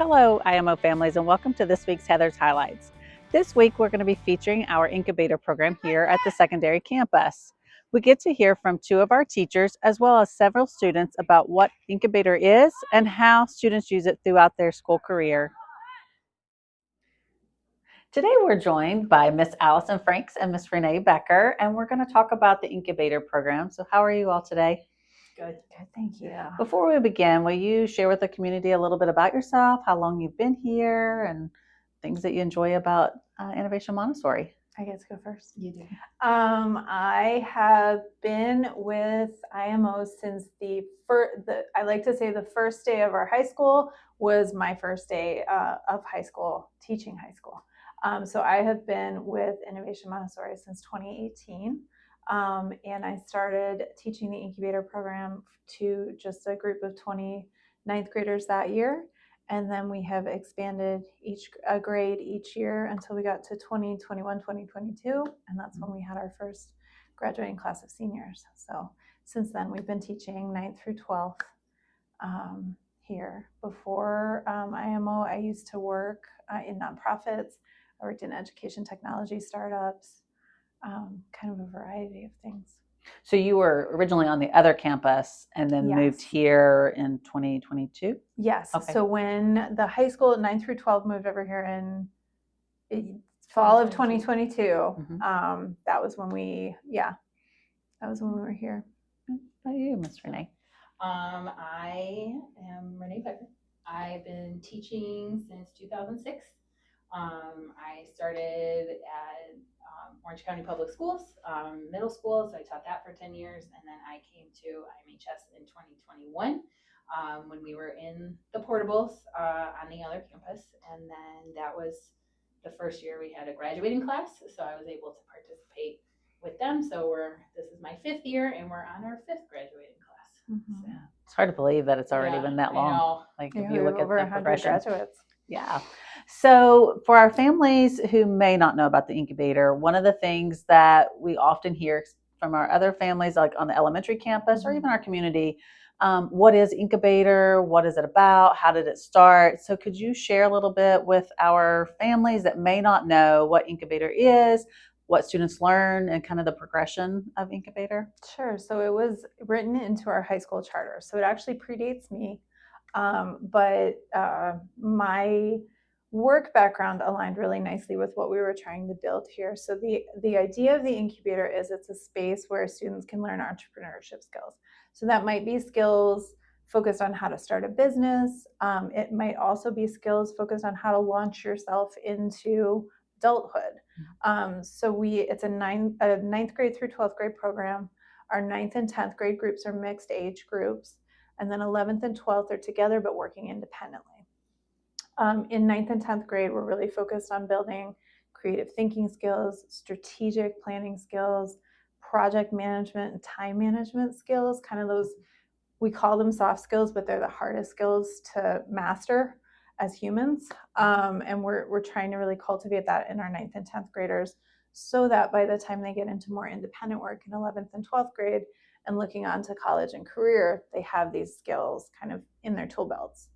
Hello, IMO families, and welcome to this week's Heather's Highlights. This week, we're going to be featuring our incubator program here at the secondary campus. We get to hear from two of our teachers as well as several students about what incubator is and how students use it throughout their school career. Today, we're joined by Miss Allison Franks and Miss Renee Becker, and we're going to talk about the incubator program. So, how are you all today? Good, thank you. Before we begin, will you share with the community a little bit about yourself, how long you've been here, and things that you enjoy about Innovation Montessori? I get to go first. You do. I have been with IMO since I like to say the first day of our high school was my first day of high school, teaching high school. So I have been with Innovation Montessori since 2018. And I started teaching the incubator program to just a group of 20 ninth graders that year. And then we have expanded a grade each year until we got to 2021, 2022. And that's when we had our first graduating class of seniors. So since then, we've been teaching 9th through 12th here. Before IMO, I used to work in nonprofits. I worked in education technology startups. Kind of a variety of things. So you were originally on the other campus and then moved here in 2022? Yes. Okay. So when the high school 9 through 12 moved over here in fall of 2022, that was when we were here. How about you, Miss Renee? I am Renee Becker. I've been teaching since 2006. I started at Orange County Public Schools, middle school, so I taught that for 10 years, and then I came to IMHS in 2021 when we were in the portables on the other campus, and then that was the first year we had a graduating class, so I was able to participate with them. So this is my 5th year, and we're on our 5th graduating class. Mm-hmm. So, it's hard to believe that it's already been that long. I know. Like if you look at the progression. Graduates. Yeah. So for our families who may not know about the incubator, one of the things that we often hear from our other families, like on the elementary campus or even our community, what is incubator? What is it about? How did it start? So could you share a little bit with our families that may not know what incubator is, what students learn, and kind of the progression of incubator? Sure. So it was written into our high school charter. So it actually predates me. But my work background aligned really nicely with what we were trying to build here. So the idea of the incubator is it's a space where students can learn entrepreneurship skills. So that might be skills focused on how to start a business. It might also be skills focused on how to launch yourself into adulthood. So it's a ninth grade through 12th grade program. Our 9th and 10th grade groups are mixed age groups. And then 11th and 12th are together, but working independently. In 9th and 10th grade, we're really focused on building creative thinking skills, strategic planning skills, project management and time management skills, kind of those, we call them soft skills, but they're the hardest skills to master as humans. And we're trying to really cultivate that in our 9th and 10th graders so that by the time they get into more independent work in 11th and 12th grade, and looking on to college and career, they have these skills kind of in their tool belts.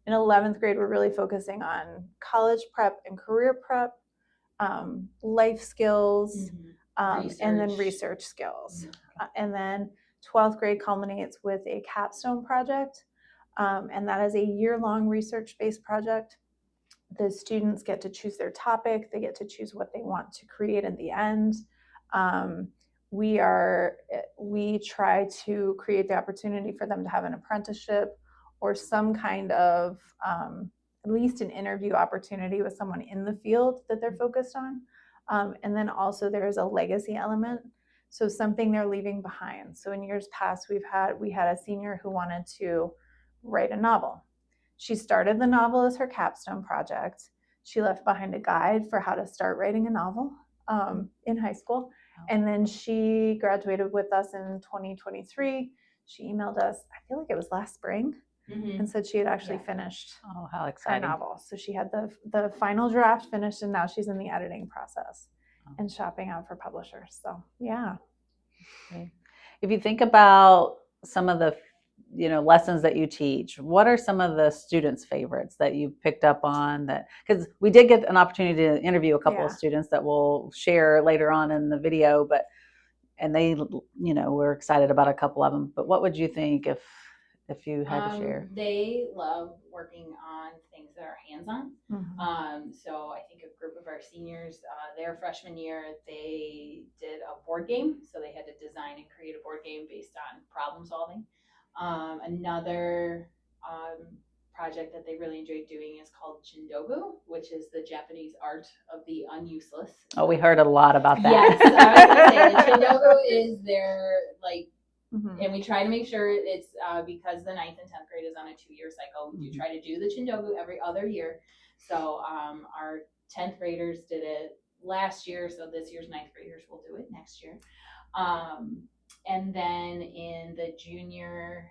In 11th grade, we're really focusing on college prep and career prep, life skills, and then research skills. And then 12th grade culminates with a capstone project, and that is a year-long research-based project. The students get to choose their topic. They get to choose what they want to create in the end. We try to create the opportunity for them to have an apprenticeship or some kind of at least an interview opportunity with someone in the field that they're focused on. And then also there is a legacy element, so something they're leaving behind. So in years past, we had a senior who wanted to write a novel. She started the novel as her capstone project. She left behind a guide for how to start writing a novel in high school. And then she graduated with us in 2023. She emailed us, I feel like it was last spring, and said she had actually finished how exciting. Her novel. So she had the final draft finished, and now she's in the editing process and shopping out for publishers. So, yeah. Okay. If you think about some of the lessons that you teach, what are some of the students' favorites that you picked up on? That, because we did get an opportunity to interview a couple of students that we'll share later on in the video, and they, were excited about a couple of them. But what would you think if you had to share? They love working on things that are hands-on. Mm-hmm. So I think a group of our seniors, their freshman year, they did a board game. So they had to design and create a board game based on problem solving. Another project that they really enjoyed doing is called Chindogu, which is the Japanese art of the unuseless. Oh, we heard a lot about that. Yes, I was going to say the Chindogu is their Mm-hmm. and we try to make sure it's because the 9th and 10th grade is on a 2-year cycle. We do try to do the Chindogu every other year. So our 10th graders did it last year, so this year's 9th graders will do it next year. And then in the junior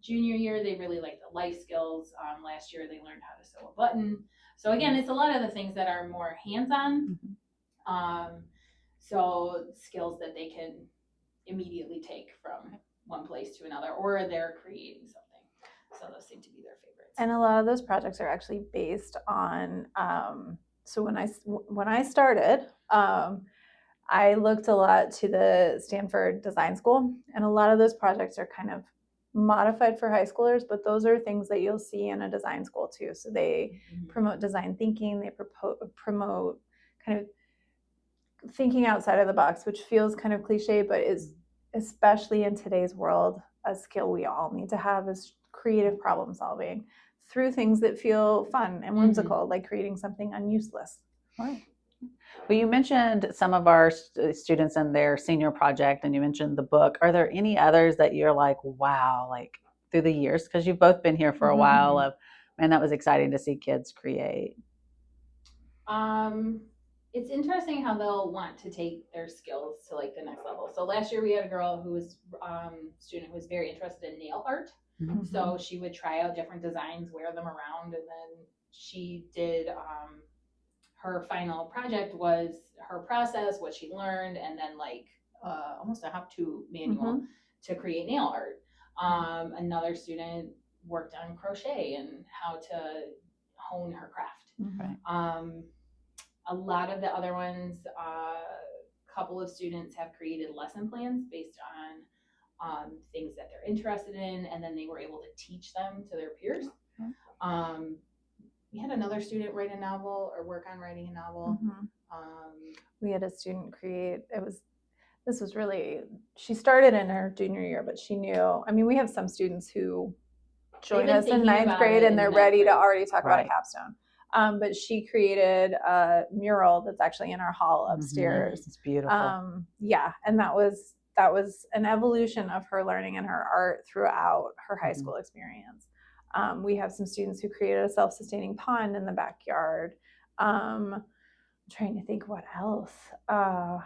year, they really liked the life skills. Last year, they learned how to sew a button. So again, it's a lot of the things that are more hands-on. So skills that they can immediately take from one place to another, or they're creating something. So those seem to be their favorites. And a lot of those projects are actually based on, so when I started, I looked a lot to the Stanford Design School, and a lot of those projects are kind of modified for high schoolers, but those are things that you'll see in a design school too. So they promote design thinking, they promote kind of thinking outside of the box, which feels kind of cliche, but is, especially in today's world, a skill we all need to have, is creative problem solving through things that feel fun and whimsical, like creating something unuseless. Right. Well, you mentioned some of our students and their senior project, and you mentioned the book. Are there any others that you're like, wow, like through the years, because you've both been here for a while, of, man, that was exciting to see kids create? It's interesting how they'll want to take their skills to like the next level. So last year we had a girl who was student who was very interested in nail art. So she would try out different designs, wear them around, and then she did her final project was her process, what she learned, and then like almost a how-to manual to create nail art. Another student worked on crochet and how to hone her craft. A lot of the other ones, a couple of students have created lesson plans based on things that they're interested in, and then they were able to teach them to their peers. We had another student write a novel or work on writing a novel. We had a student create, this was really, she started in her junior year, but she knew, I mean, we have some students who join us in 9th grade and they're ready to already talk about a capstone. But she created a mural that's actually in our hall upstairs. It's beautiful. Yeah, and that was an evolution of her learning and her art throughout her high school experience. We have some students who created a self-sustaining pond in the backyard. I'm trying to think what else. And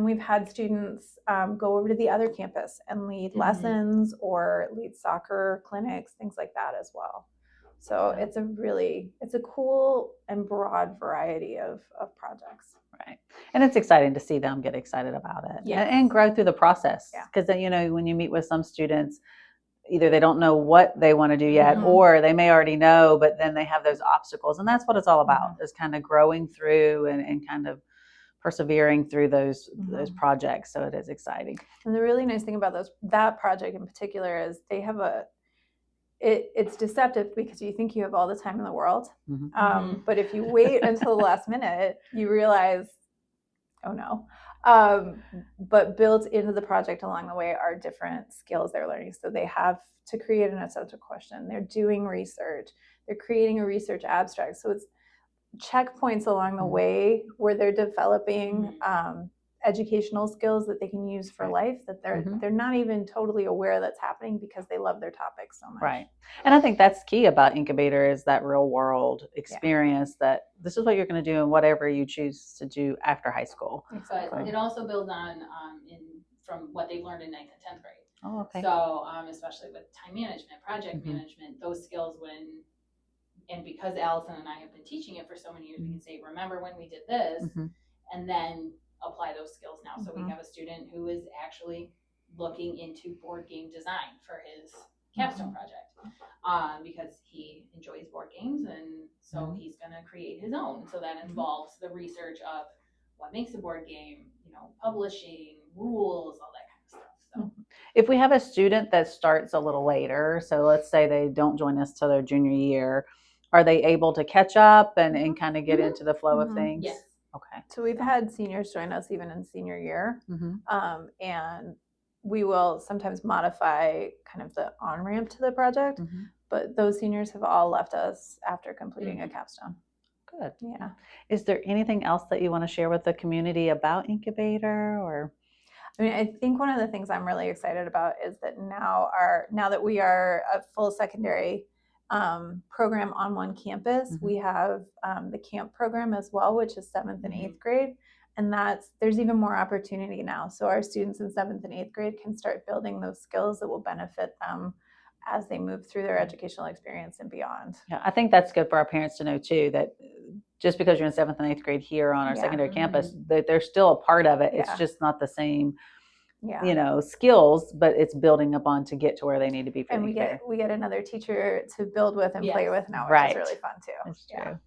we've had students go over to the other campus and lead lessons or lead soccer clinics, things like that as well. So it's a cool and broad variety of projects. Right. And it's exciting to see them get excited about it and grow through the process. Because then, when you meet with some students, either they don't know what they want to do yet, or they may already know, but then they have those obstacles. And that's what it's all about, is kind of growing through and kind of persevering through those projects. So it is exciting. And the really nice thing about that project in particular is they have it's deceptive because you think you have all the time in the world. But if you wait until the last minute, you realize, oh no. But built into the project along the way are different skills they're learning. So they have to create an essential question. They're doing research. They're creating a research abstract. So it's checkpoints along the way where they're developing educational skills that they can use for life, that they're not even totally aware that's happening because they love their topic so much. Right. And I think that's key about Incubator, is that real world experience, that this is what you're going to do in whatever you choose to do after high school. Exactly. But it also builds on from what they learned in 9th and 10th grade. Oh, okay. So especially with time management, project management, those skills and because Allison and I have been teaching it for so many years, we can say, remember when we did this, and then apply those skills now. So we have a student who is actually looking into board game design for his capstone project, because he enjoys board games, and so he's going to create his own. So that involves the research of what makes a board game, publishing, rules, all that kind of stuff. So if we have a student that starts a little later, so let's say they don't join us till their junior year, are they able to catch up and kind of get into the flow of things? yes. Okay. So we've had seniors join us even in senior year, Mm-hmm. and we will sometimes modify kind of the on-ramp to the project, but those seniors have all left us after completing a capstone. Good. Yeah. Is there anything else that you want to share with the community about Incubator, or? I mean, I think one of the things I'm really excited about is that now that we are a full secondary program on one campus, we have the camp program as well, which is 7th and 8th grade. And there's even more opportunity now. So our students in 7th and 8th grade can start building those skills that will benefit them as they move through their educational experience and beyond. Yeah, I think that's good for our parents to know too, that just because you're in 7th and 8th grade here on our secondary campus, that they're still a part of it. It's just not the same, skills, but it's building up on to get to where they need to be. For and we get another teacher to build with and play with now, which is really fun too. That's true.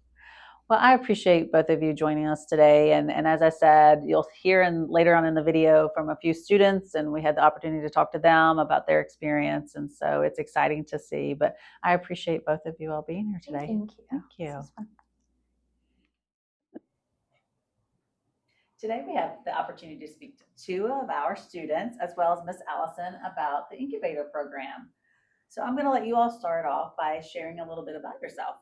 Well, I appreciate both of you joining us today. And as I said, you'll hear later on in the video from a few students, and we had the opportunity to talk to them about their experience. And so it's exciting to see. But I appreciate both of you all being here today. Thank you. Thank you. Today we have the opportunity to speak to two of our students, as well as Miss Allison, about the Incubator program. So I'm going to let you all start off by sharing a little bit about yourself.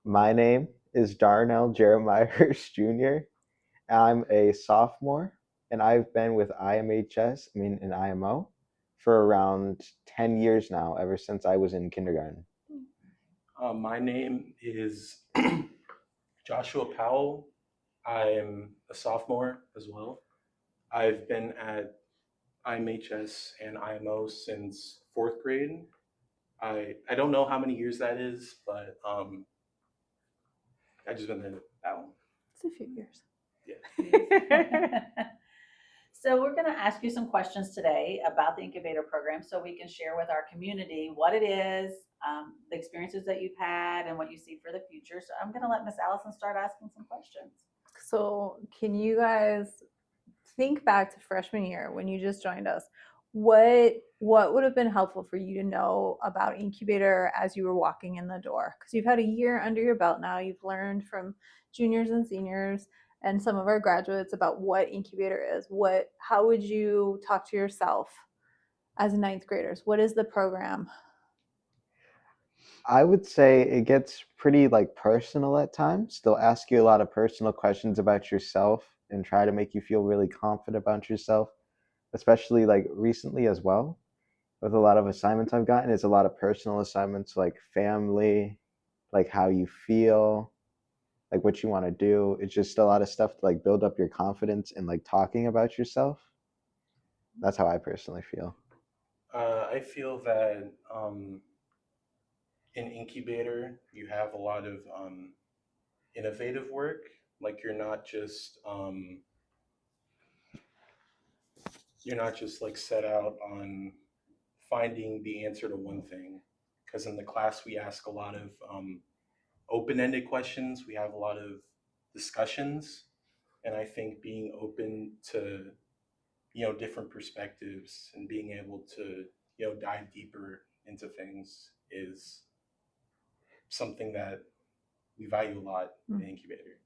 My name is Darnell Jeremiah Hirsch Jr. I'm a sophomore, and I've been with in IMO, for around 10 years now, ever since I was in kindergarten. My name is Joshua Powell. I'm a sophomore as well. I've been at IMHS and IMO since 4th grade. I don't know how many years that is, but I just been there that long. It's a few years. Yeah. So we're going to ask you some questions today about the Incubator program so we can share with our community what it is, the experiences that you've had, and what you see for the future. So I'm going to let Miss Allison start asking some questions. So can you guys think back to freshman year when you just joined us? What would have been helpful for you to know about Incubator as you were walking in the door? Because you've had a year under your belt now. You've learned from juniors and seniors and some of our graduates about what Incubator is. How would you talk to yourself as 9th graders? What is the program? I would say it gets pretty personal at times. They'll ask you a lot of personal questions about yourself and try to make you feel really confident about yourself, especially recently as well. With a lot of assignments I've gotten, it's a lot of personal assignments, like family, how you feel, what you want to do. It's just a lot of stuff to build up your confidence and talking about yourself. That's how I personally feel. I feel that in Incubator, you have a lot of innovative work. You're not just set out on finding the answer to one thing. Because in the class, we ask a lot of open-ended questions. We have a lot of discussions. And I think being open to, different perspectives and being able to, dive deeper into things is something that we value a lot in Incubator.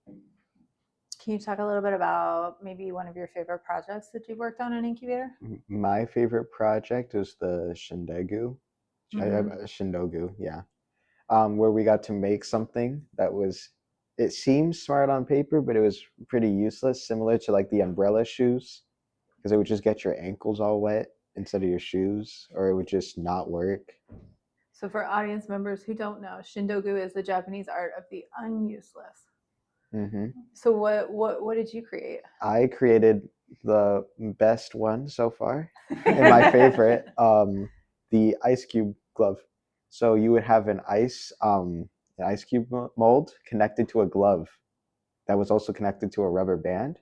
Can you talk a little bit about maybe one of your favorite projects that you've worked on in Incubator? My favorite project was the Shindogu, where we got to make something that it seemed smart on paper, but it was pretty useless, similar to the umbrella shoes, because it would just get your ankles all wet instead of your shoes, or it would just not work. So for audience members who don't know, Shindogu is the Japanese art of the unuseless. Mm-hmm. So what did you create? I created the best one so far, and my favorite, the ice cube glove. So you would have an ice cube mold connected to a glove that was also connected to a rubber band.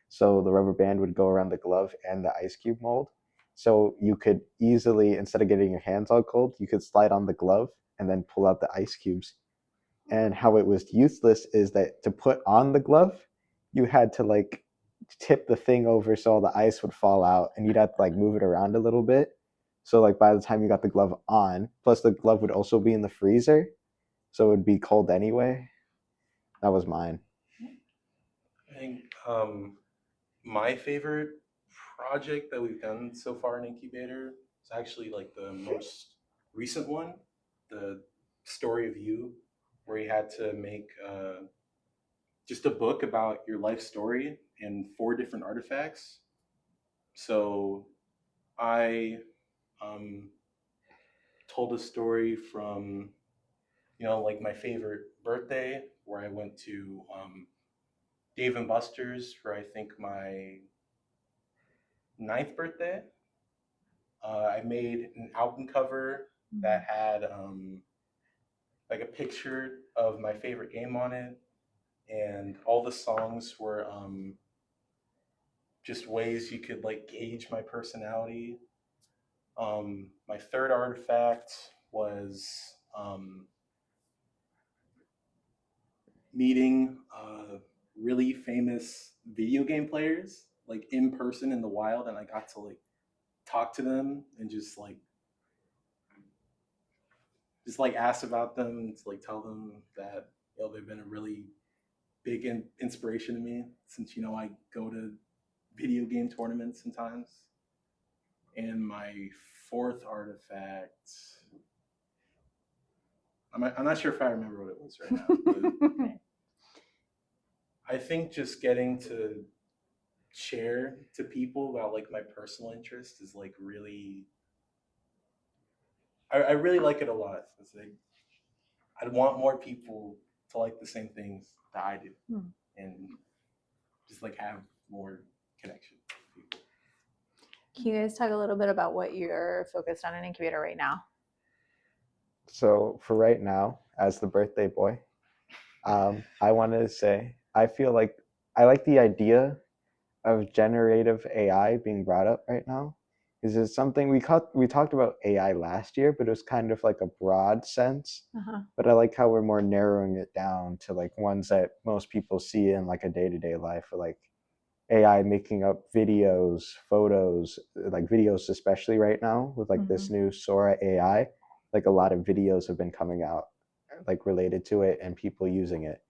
So the rubber band would go around the glove and the ice cube mold, So you could easily, instead of getting your hands all cold, you could slide on the glove and then pull out the ice cubes. And how it was useless is that to put on the glove, you had to like tip the thing over so all the ice would fall out, and you'd have to like move it around a little bit. So like by the time you got the glove on, plus the glove would also be in the freezer, so it would be cold anyway. That was mine. I think my favorite project that we've done so far in Incubator is actually like the most recent one, the Story of You, where you had to make just a book about your life story and 4 different artifacts. So I told a story from, like my favorite birthday, where I went to Dave and Buster's for I think my 9th birthday. I made an album cover that had like a picture of my favorite game on it, and all the songs were just ways you could like gauge my personality. My 3rd artifact was meeting really famous video game players like in person in the wild, and I got to like talk to them and just ask about them, to like tell them that they've been a really big inspiration to me, since I go to video game tournaments sometimes. And my 4th artifact, I'm not sure if I remember what it was right now, but I think just getting to share to people about like my personal interest is like really, I really like it a lot. It's like I'd want more people to like the same things that I do, and just like have more connection with people. Can you guys talk a little bit about what you're focused on in Incubator right now? So for right now, as the birthday boy, I wanted to say I feel like I like the idea of generative AI being brought up right now. Is it something we talked about AI last year, but it was kind of like a broad sense. But I like how we're more narrowing it down to like ones that most people see in like a day-to-day life, or like AI making up videos, photos, like videos especially right now with like this new Sora AI. Like a lot of videos have been coming out like related to it and people using it.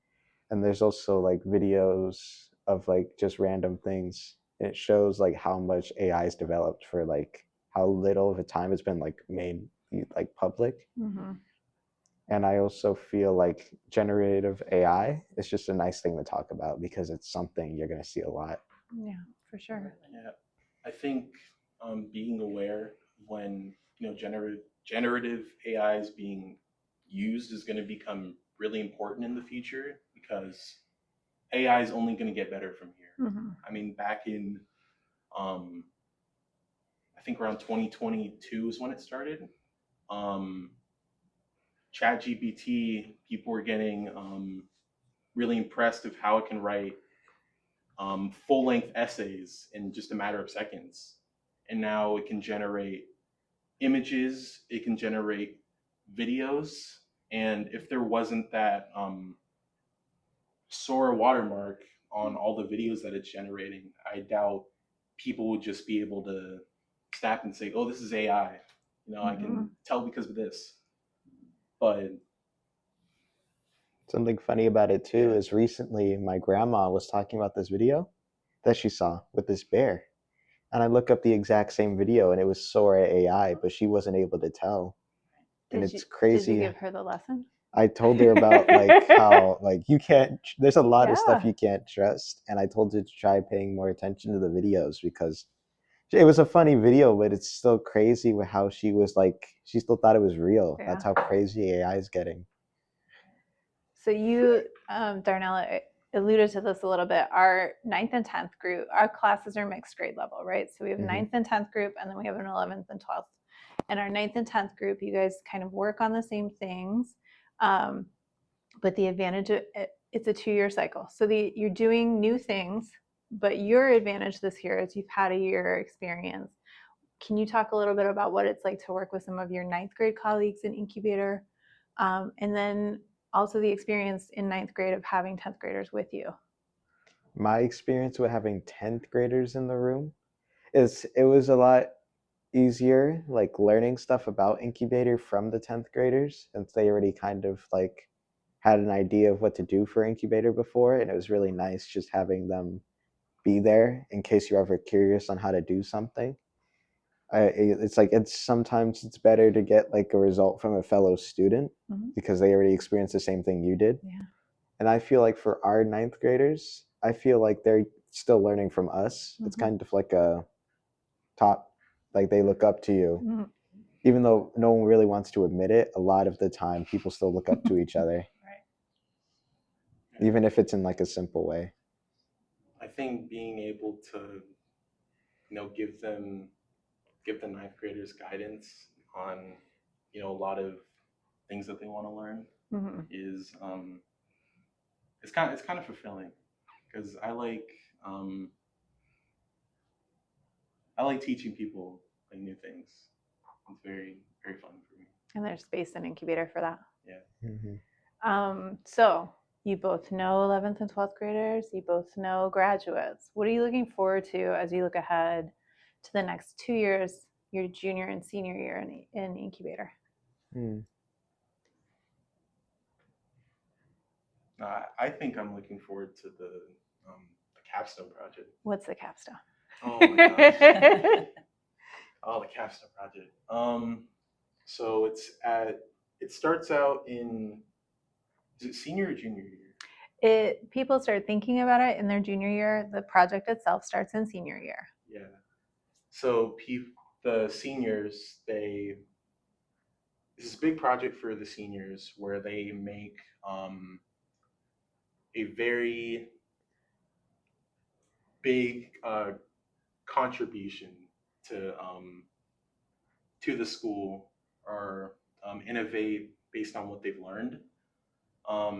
And there's also like videos of like just random things. It shows like how much AI is developed for like how little of a time it's been like made like public. And I also feel like generative AI is just a nice thing to talk about because it's something you're going to see a lot. Yeah, for sure. Yeah, I think being aware when generative AI is being used is going to become really important in the future, because AI is only going to get better from here. I mean, back in I think around 2022 is when it started. ChatGPT, people were getting really impressed of how it can write full-length essays in just a matter of seconds. And now it can generate images, it can generate videos. And if there wasn't that Sora watermark on all the videos that it's generating, I doubt people would just be able to snap and say, oh, this is AI. I can tell because of this. But something funny about it too is recently my grandma was talking about this video that she saw with this bear. And I look up the exact same video and it was Sora AI, but she wasn't able to tell. And it's crazy. Did you give her the lesson? I told her about like how like you can't, there's a lot of stuff you can't trust. And I told her to try paying more attention to the videos because it was a funny video, but it's still crazy with how she was like, she still thought it was real. That's how crazy AI is getting. So you, Darnella, alluded to this a little bit. Our 9th and 10th group, our classes are mixed grade level, right? So we have 9th and 10th group, and then we have an 11th and 12th. And our 9th and 10th group, you guys kind of work on the same things. But the advantage of it, it's a 2-year cycle. So you're doing new things, but your advantage this year is you've had a year experience Can you talk a little bit about what it's like to work with some of your ninth grade colleagues in incubator? And then also the experience in ninth grade of having 10th graders with you. My experience with having 10th graders in the room is it was a lot easier, like learning stuff about incubator from the 10th graders, since they already kind of like had an idea of what to do for incubator before, and it was really nice just having them be there in case you're ever curious on how to do something. It's like sometimes it's better to get like a result from a fellow student Mhm. because they already experienced the same thing you did. Yeah. And I feel like for our ninth graders, I feel like they're still learning from us. It's Mhm. kind of like a top, like they look up to you. Mhm. Even though no one really wants to admit it, a lot of the time people still look up to each other, even if it's in like a simple way. I think being able to, give the ninth graders guidance on, a lot of things that they want to learn Mhm. is it's kind of fulfilling because I like teaching people like new things. It's very very fun for me. And there's space in incubator for that. Mm-hmm. So you both know 11th and 12th graders. You both know graduates. What are you looking forward to as you look ahead to the next 2 years, your junior and senior year in incubator? I think I'm looking forward to the capstone project. What's the capstone? Oh my gosh. Oh, the capstone project. So it starts out in, is it senior or junior year? People start thinking about it in their junior year. The project itself starts in senior year. Yeah. So the seniors, this is a big project for the seniors where they make a very big contribution to the school, or innovate based on what they've learned. I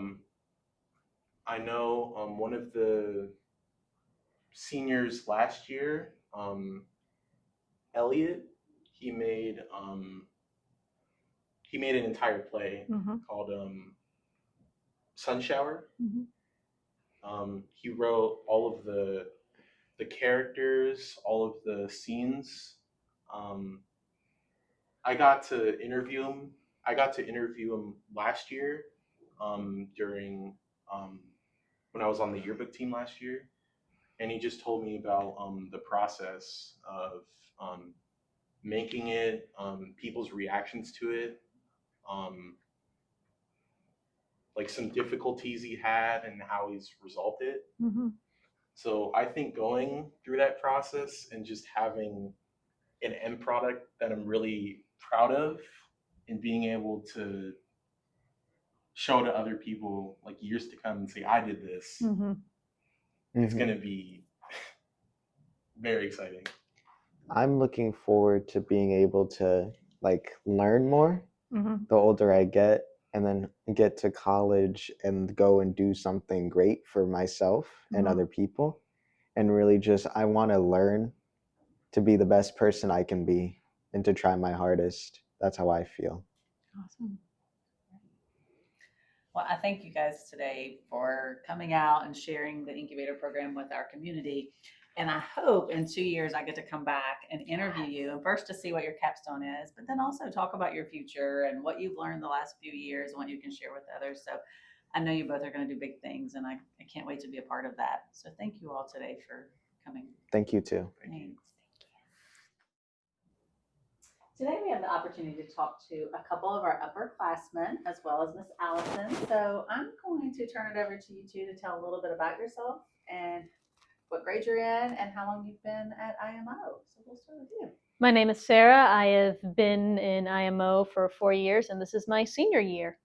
know one of the seniors last year, Elliot, he made an entire play called Sun Shower. He wrote all of the characters, all of the scenes. I got to interview him. Last year during when I was on the yearbook team last year, and he just told me about the process of making it, people's reactions to it, like some difficulties he had and how he's resolved it. So I think going through that process and just having an end product that I'm really proud of and being able to show to other people like years to come and say, I did this, it's going to be very exciting. I'm looking forward to being able to like learn more the older I get, and then get to college and go and do something great for myself and other people. And really just, I want to learn to be the best person I can be and to try my hardest. That's how I feel. Awesome. Well, I thank you guys today for coming out and sharing the incubator program with our community. And I hope in 2 years I get to come back and interview you, and first to see what your capstone is, but then also talk about your future and what you've learned the last few years and what you can share with others. So I know you both are going to do big things, and I can't wait to be a part of that. So thank you all today for coming. Thank you too. Thanks. Today we have the opportunity to talk to a couple of our upperclassmen as well as Miss Allison. So I'm going to turn it over to you two to tell a little bit about yourself and what grade you're in and how long you've been at IMO. So we'll start with you. My name is Sarah. I have been in IMO for 4 years, and this is my senior year.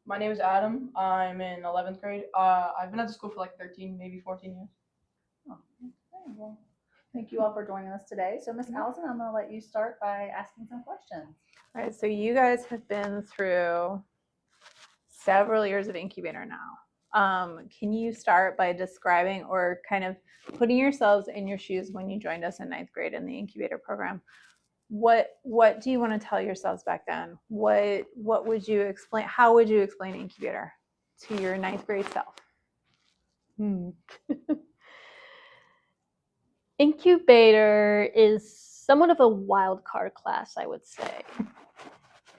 My name is Adam. I'm in 11th grade. I've been at the school for like 13, maybe 14 years. Oh, okay. Well, thank you all for joining us today. So Miss Allison, I'm going to let you start by asking some questions. All right, so you guys have been through several years of incubator now. Can you start by describing or kind of putting yourselves in your shoes when you joined us in ninth grade in the incubator program? What do you want to tell yourselves back then? What would you explain? How would you explain incubator to your ninth grade self? Incubator is somewhat of a wild card class, I would say.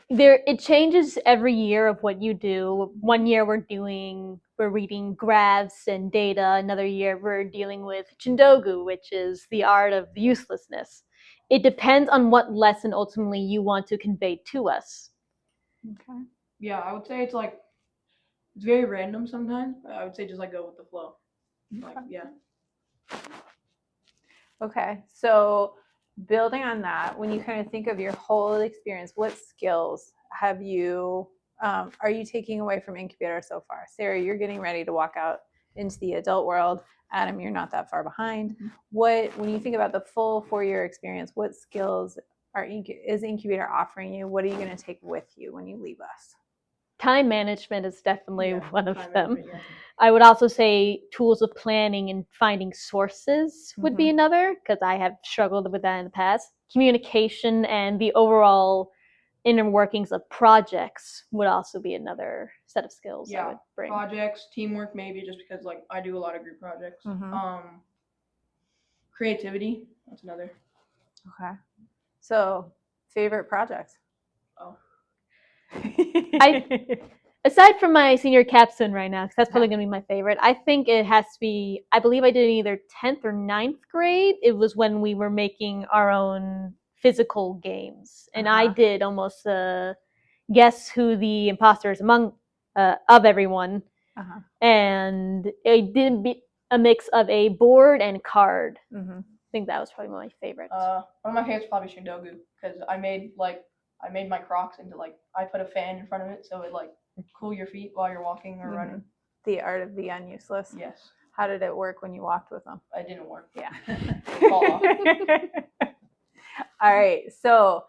It changes every year of what you do. One year we're reading graphs and data. Another year we're dealing with Chindogu, which is the art of uselessness. It depends on what lesson ultimately you want to convey to us. Okay. Yeah, I would say it's like it's very random sometimes. But I would say just like go with the flow. Like, yeah. Okay. So building on that, when you kind of think of your whole experience, what skills have you are you taking away from incubator so far? Sarah, you're getting ready to walk out into the adult world. Adam, you're not that far behind. When you think about the full 4-year experience, what skills is incubator offering you? What are you going to take with you when you leave us? Time management is definitely Yeah, one of time them. management, yeah. I would also say tools of planning and finding sources would be Mhm. another, because I have struggled with that in the past. Communication and the overall inner workings of projects would also be another set of skills I would bring. Projects, teamwork, maybe just because like I do a lot of group projects. Mhm. Creativity, that's another. Okay. So, favorite projects? Oh, Aside from my senior capstone right now, because that's probably going to be my favorite, I think it has to be, I believe I did it in either 10th or 9th grade. It was when we were making our own physical games. And I did almost guess who the imposter is among of everyone. And it did be a mix of a board and card. Mm-hmm. I think that was probably my favorite. One of my favorites is probably Shindogu, because I made my Crocs into like, I put a fan in front of it so it like cool your feet while you're walking or running. The art of the unuseless. Yes. How did it work when you walked with them? It didn't work. Yeah. They fall off. All right. So,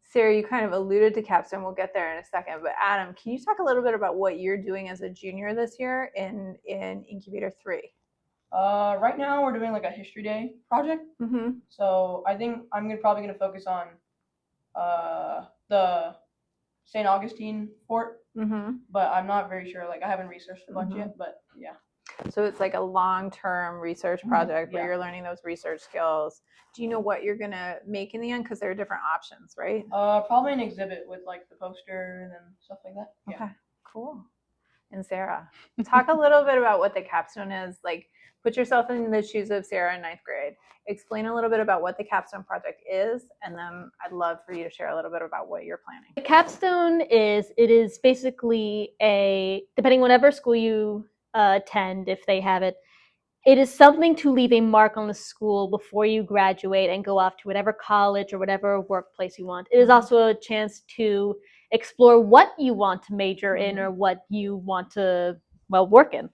Sarah, you kind of alluded to capstone. We'll get there in a second. But Adam, can you talk a little bit about what you're doing as a junior this year in Incubator 3? Right now we're doing like a History Day project. Mm-hmm. So I think I'm probably gonna focus on the St. Augustine Fort, but I'm not very sure. Like I haven't researched a bunch yet, but yeah. So it's like a long-term research project where you're learning those research skills. Do you know what you're gonna make in the end? Because there are different options, right? Probably an exhibit with like the poster and stuff like that. Yeah. Okay, cool. And Sarah, talk a little bit about what the capstone is. Like, put yourself in the shoes of Sarah in ninth grade. Explain a little bit about what the capstone project is, and then I'd love for you to share a little bit about what you're planning. The capstone is basically depending on whatever school you attend, if they have it, it is something to leave a mark on the school before you graduate and go off to whatever college or whatever workplace you want. It is also a chance to explore what you want to major in or what you want to, work in.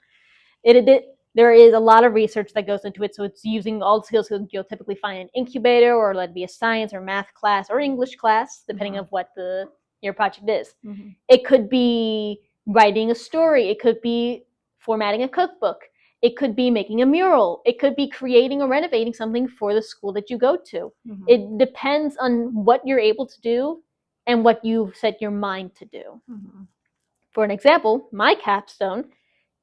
There is a lot of research that goes into it, so it's using all the skills you'll typically find in incubator, or let it be a science or math class or English class, depending on what your project is. It could be writing a story. It could be formatting a cookbook. It could be making a mural. It could be creating or renovating something for the school that you go to. It depends on what you're able to do and what you've set your mind to do. For an example, my capstone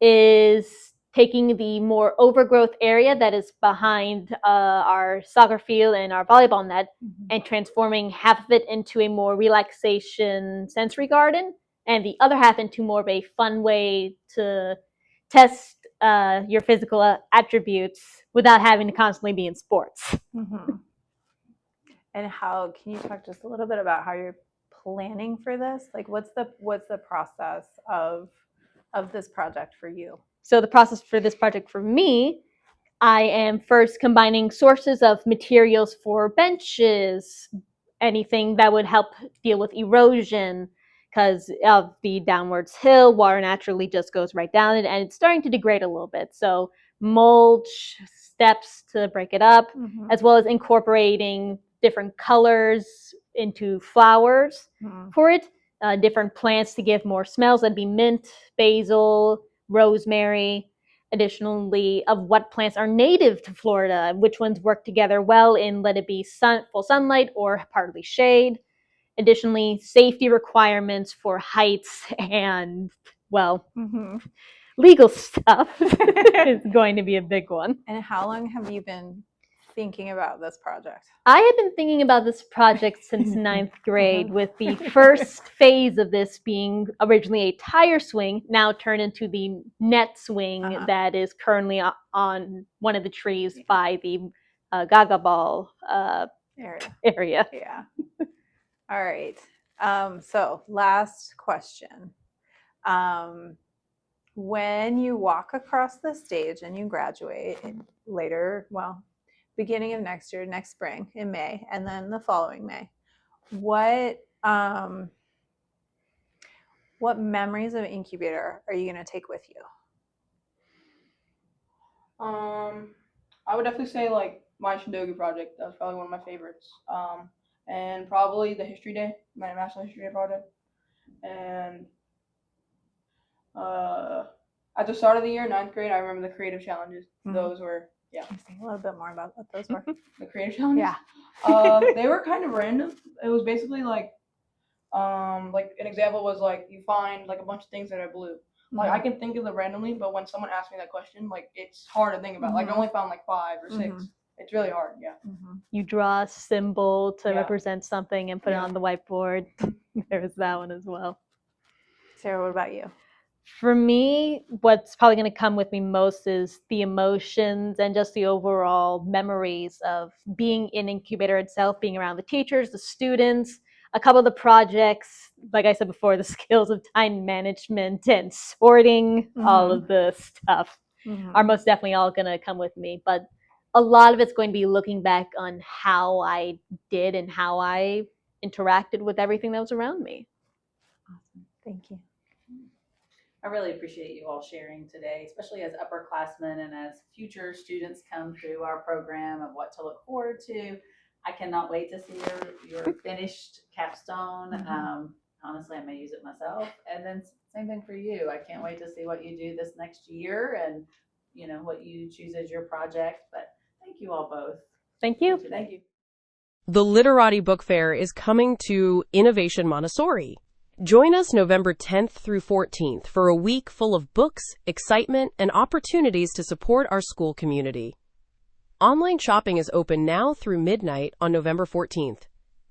is taking the more overgrowth area that is behind our soccer field and our volleyball net and transforming half of it into a more relaxation sensory garden and the other half into more of a fun way to test your physical attributes without having to constantly be in sports. And how can you talk just a little bit about how you're planning for this? Like, what's the process of this project for you? So the process for this project for me, I am first combining sources of materials for benches, anything that would help deal with erosion because of the downwards hill. Water naturally just goes right down it, and it's starting to degrade a little bit. So mulch, steps to break it up, as well as incorporating different colors into flowers for it. different plants to give more smells. That'd be mint, basil, rosemary. Additionally, of what plants are native to Florida, which ones work together well in let it be full sunlight or partly shade. Additionally, safety requirements for heights and, well, legal stuff is going to be a big one. And how long have you been thinking about this project? I have been thinking about this project since ninth grade, with the first phase of this being originally a tire swing, now turned into the net swing that is currently on one of the trees by the Gaga Ball area. Yeah. All right. So last question. When you walk across the stage and you graduate later, well, beginning of next year, next spring in May, and then the following May, what memories of incubator are you going to take with you? I would definitely say like my Shindogu project. That was probably one of my favorites. And probably the History Day, my National History Day project. And at the start of the year, ninth grade, I remember the creative challenges. Those were, yeah. Can you say a little bit more about what those were? The creative challenges? Yeah. They were kind of random. It was basically like an example was like you find like a bunch of things that are blue. Like I can think of them randomly, but when someone asks me that question, like it's hard to think about. Like I only found like 5 or 6. It's really hard, yeah. You draw a symbol to Yeah. represent something and put it on the whiteboard. There was that one as well. Sarah, what about you? For me, what's probably going to come with me most is the emotions and just the overall memories of being in incubator itself, being around the teachers, the students, a couple of the projects, like I said before, the skills of time management and sorting, all of the stuff are most definitely all going to come with me. But a lot of it's going to be looking back on how I did and how I interacted with everything that was around me. Awesome. Thank you. I really appreciate you all sharing today, especially as upperclassmen and as future students come through our program of what to look forward to. I cannot wait to see your finished capstone. Honestly, I may use it myself. And then same thing for you. I can't wait to see what you do this next year and, you know, what you choose as your project. But thank you all both. Thank you. Thank you. The Literati Book Fair is coming to Innovation Montessori. Join us November 10th through 14th for a week full of books, excitement, and opportunities to support our school community. Online shopping is open now through midnight on November 14th.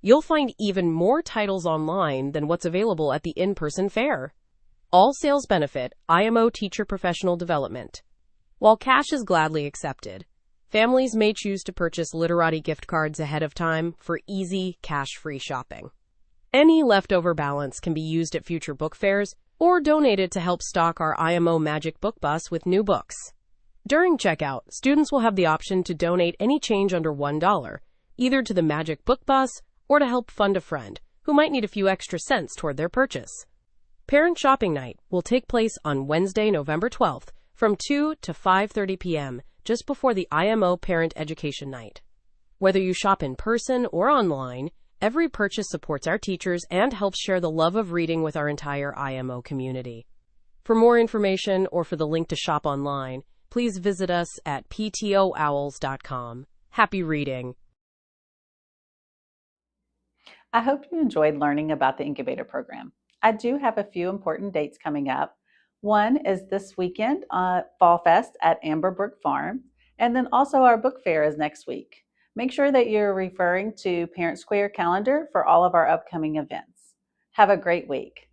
You'll find even more titles online than what's available at the in-person fair. All sales benefit IMO Teacher Professional Development. While cash is gladly accepted, families may choose to purchase Literati gift cards ahead of time for easy, cash-free shopping. Any leftover balance can be used at future book fairs or donated to help stock our IMO Magic Book Bus with new books. During checkout, students will have the option to donate any change under $1, either to the Magic Book Bus or to help fund a friend who might need a few extra cents toward their purchase. Parent Shopping Night will take place on Wednesday, November 12th from 2 to 5:30 p.m., just before the IMO Parent Education Night. Whether you shop in person or online, every purchase supports our teachers and helps share the love of reading with our entire IMO community. For more information or for the link to shop online, please visit us at ptoowls.com. Happy reading. I hope you enjoyed learning about the incubator program. I do have a few important dates coming up. One is this weekend, Fall Fest at Amberbrook Farm, and then also our book fair is next week. Make sure that you're referring to Parent Square calendar for all of our upcoming events. Have a great week.